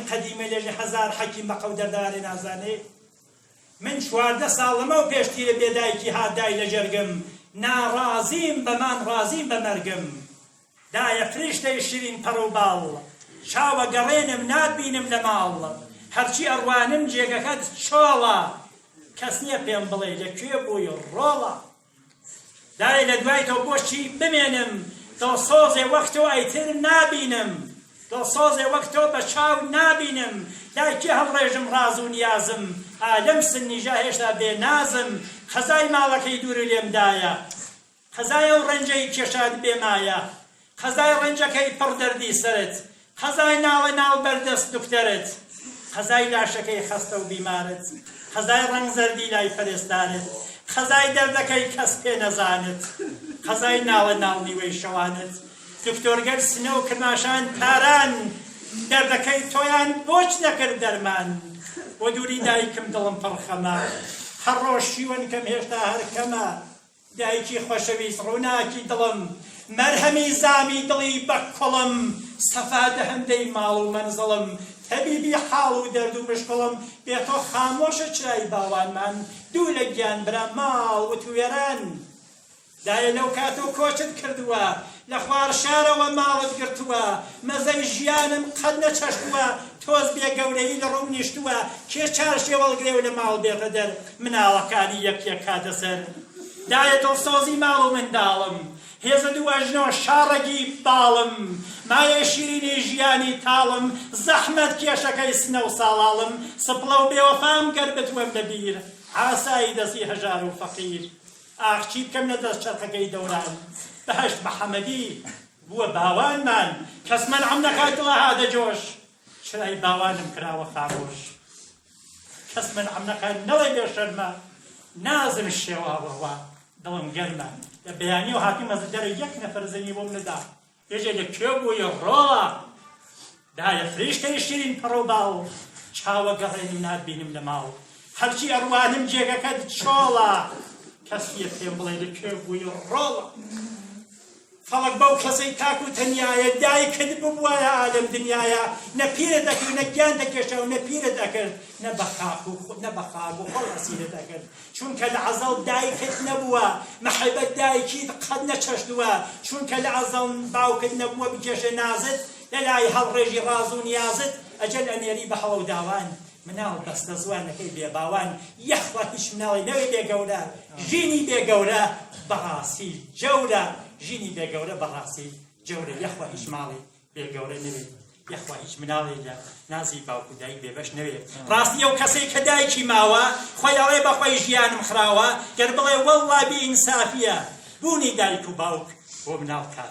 قەدیمە لێژێ هەزار حەکیم بە قەو دەردارێ نازانێ من 14 ساڵمە و پێشتیرە بێدایکی هادای لە جەرگم ناڕازیم بەمان ڕازیم بە مەرگم دایە فریشتەی شیرین پەڕ و باڵ چاوە گەڕێنم ناتبینم لە ماڵ هەرچی ئەڕوانم جێگەکەت چۆڵە کەس نییە پێم بڵێ لەکوێ بووی ڕۆڵە دایە لە دوای تۆ بۆچی بمێنم دڵسۆزێ وەک تۆ ئەیتر نابینم دڵسۆزێ وەک تۆ بە چاو نابینم دایکی هەڵڕێژم ڕاز و نیازم ئالەم سنیژە هێشتا بێنازم خەزای ماڵەکەی دوور لێمدایە خەزای ئەو ڕەنجەی کێشاد بێمایە خەزای ڕەنجەکەی پڕ دەردی سەرت خەزای ناڵە ناو بەردەست دوکتەرت خەزای لاشەکەی خەستە و بیمارت خەزای ڕەنگ زەردی لای فەرێستانت خەزای دەردەکەی کەس پێ نەزانت خەزای ناڵە ناو نیوەی شەوانت دکتۆرگەر سنە و کرماشان تاران دەردەکەی تۆیان بۆچ نەکرد دەرمان بۆ دووری دایکم دڵم پڕخەمە هەر ڕۆژ شیوەن کەم هێشتا هەر کەمە دایکی خۆشەویست ڕووناکی دڵم مەرهەمی زامی دڵی بە کوڵم سەفا دەهەندەی ماڵ و مەنزڵم تەبیبی حاڵ و دەرد و مشکڵم بێتۆ خامۆشە چرای باوانمان دوو لە گیان برا ماڵ و توێران دایە لەو کات و کۆچت کردووە لە خوار شارەوە ماڵت گرتووە مەزەی ژیانم قەت نەچەشتووە تۆز بێگەورەی لە ڕوو نیشتووە کێ چارشێ وەڵگرێو لە ماڵ بێتە دەر مناڵەکانی یەک یەک کاتە سەر دایە دڵسۆزی ماڵ و منداڵم هێزە دوو ئەژنۆ شاڕەگی باڵم مایە شیرینی ژیانی تاڵم زەحمەت کێشەکەی سنە و ساڵاڵم سپڵە و بێوەفام گەر بتوەم لەبیر عاسایی دەستی هەژار و فەقیر ئاخ چی بکەم لە دەست چەرخەکەی دەوران بەهەشت محەممەدی بووە باوانمان کەس مەنعم نەکات دڵە هادەجۆش چرای باوانم کراوە خامۆش کەس مەنعم نەکات نەڵێ بێ شەرمە نازم شێواوەوە دڵم گەرمە لە بەیانی و هاتی مەزدەرە یەک نەفەر زەنی بۆم نەدا بێژێ لەکوێ بووی ڕۆڵە دایە فریشتەی شیرین پەڕ و باڵ چاوە گەڕێنم ناتبینم لە ماڵ هەرچی ئەڕوانم جێگەکەت چۆڵە کەسیە پێم بڵێ لەکوێ بووی ڕۆڵە خەڵک بەو کەسەی تاک و تەنیایە دایکت ببوایە ئالەم دنیایە نە پیرە دەکرد نە گیان دەکێشە و نە پیرە دەکرد نە بە خاک و خۆڵ ئەسیرە دەکرد چونکە لە عەزەڵ دایکت نەبووە مەحەبەت دایکیت قەت نەچەشتووە چونکە لە عەزەڵ باوکت نەبووە بکێشە نازت لە لای هەڵڕێژی ڕاز و نیازت ئەجەل ئەنێری بە هەڵە و داوان مناڵ بەستە زوانەکەی بێباوان یەخوا هیچ مناڵی نەوێ بێگەورە ژینی بێگەورە بەڕاستی جەورە ژینی بێگەورە بەڕاستی جەورە یەخوا هیچ ماڵی بێگەورە نەوێت یەخوا هیچ مناڵی لە نازی باوکو دایک بێبەش نەوێت ڕاستی ئەو کەسەی کە دایکی ماوە خۆی ئەڵێ بەخۆی ژیانم خراوە گەر بڵێ وەڵڵا بی ئینسافیە بوونی دایک و باوک بۆ مناڵ کات